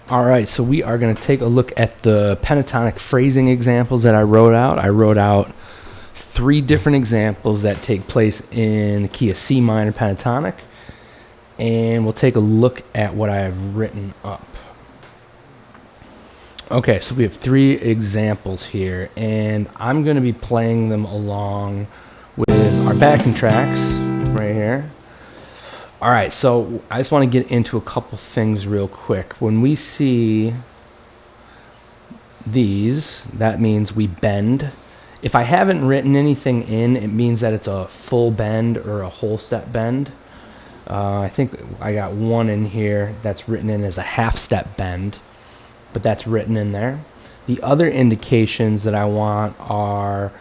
All right, so we are going to take a look at the pentatonic phrasing examples that I wrote out. I wrote out 3 different examples that take place in the key of C minor pentatonic, and we'll take a look at what I have written up. Okay, so we have 3 examples here, and I'm going to be playing them along with our backing tracks right here. All right, so I just want to get into a couple things real quick. When we see these, that means we bend. If I haven't written anything in, it means that it's a full bend or a whole step bend. I think I got one in here that's written in as a half step bend, but that's written in there. The other indications that I want are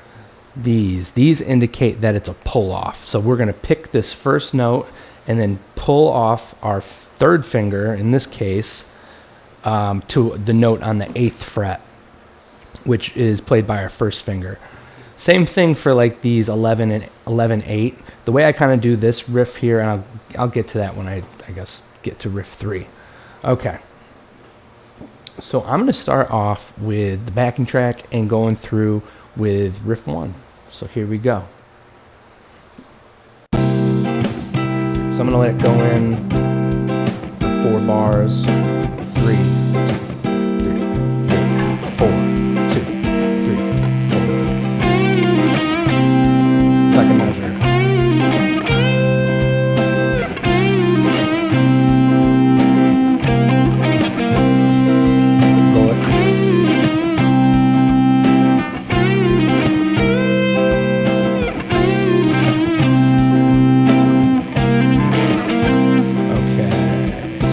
these. These indicate that it's a pull off. So we're going to pick this first note and then pull off our 3rd finger, in this case, to the note on the 8th fret, which is played by our 1st finger. Same thing for like these 11 and 11/8. The way I kind of do this riff here, and I'll get to that when I guess get to riff 3. Okay. So I'm going to start off with the backing track and going through with riff 1. So here we go. So I'm going to let it go in for 4 bars. 3, 4, 2, 3, 4. Second measure.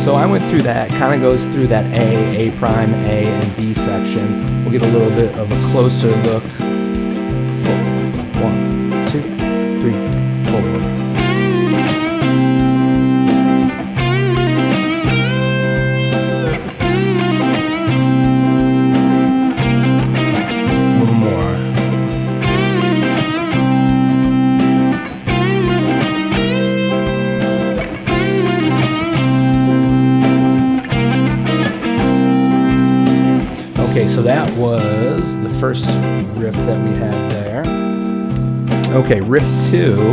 So I went through that, kind of goes through that A prime, A, and B section. We'll get a little bit of a closer look. 1, 2, 3, 4. One more. Okay, so that was the first riff that we had there. Okay, riff 2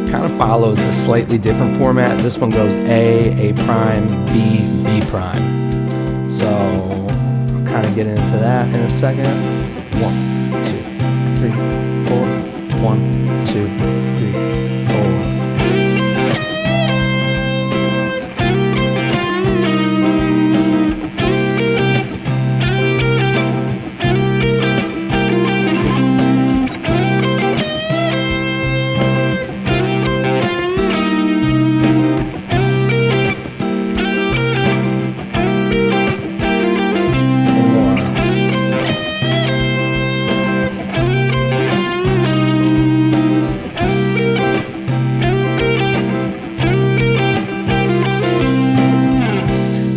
kind of follows a slightly different format. This one goes A prime, B prime. So I'll kind of get into that in a second. 1, 2, 3, 4. 1, 2, 3, 4.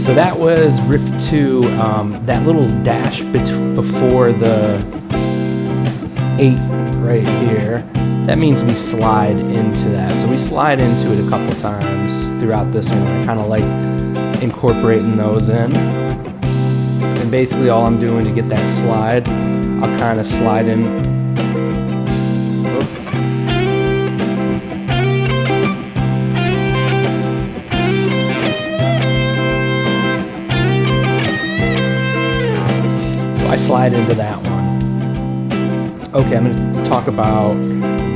So that was riff 2, that little dash before the 8 right here. That means we slide into that. So we slide into it a couple times throughout this one. I kind of like incorporating those in. And basically all I'm doing to get that slide, I'll kind of slide in. I slide into that one. Okay, I'm going to talk about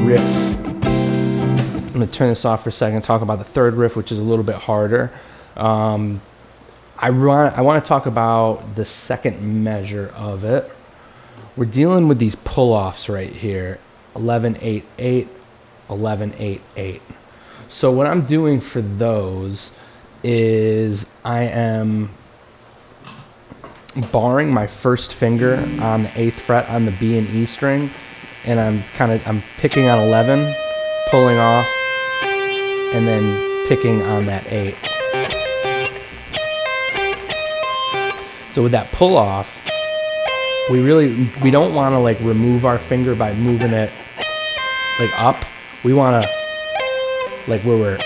riff. I'm going to turn this off for a second, talk about the 3rd riff, which is a little bit harder. I want to talk about the 2nd measure of it. We're dealing with these pull-offs right here, 11/8/8, 11/8/8. So what I'm doing for those is I am barring my 1st finger on the 8th fret on the B and E string, and I'm picking on 11, pulling off, and then picking on that 8. So with that pull off, we don't want to like remove our finger by moving it like up. We want to like where we're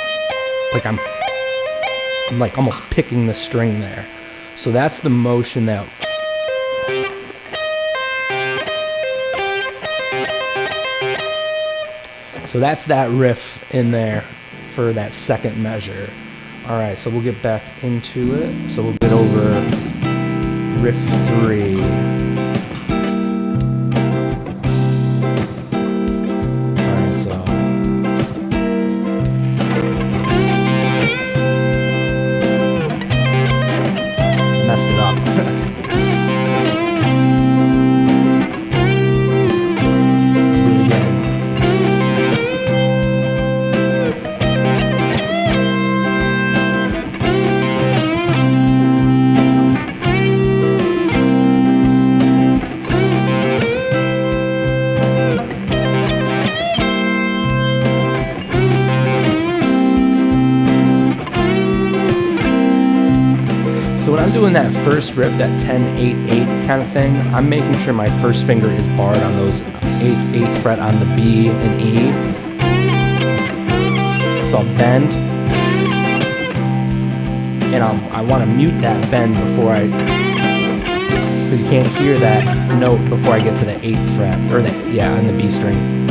like I'm like almost picking the string there. So that's the motion that... So that's that riff in there for that second measure. All right, so we'll get back into it. So we'll get over riff 3. All right, so messed it up. So when I'm doing that first riff, that 10-8-8 kind of thing, I'm making sure my first finger is barred on those 8th fret on the B and E. So I'll bend, and I want to mute that bend before because you can't hear that note before I get to the 8th fret, or on the B string.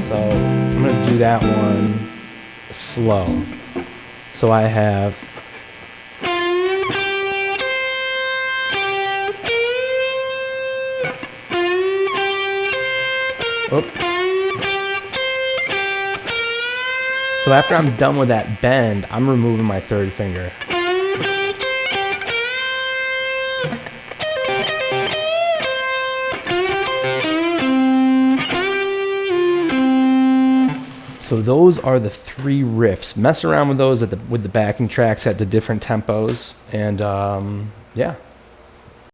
So I'm going to do that one slow. So I have So after I'm done with that bend, I'm removing my third finger. So those are the 3 riffs. Mess around with those with the backing tracks at the different tempos, and yeah.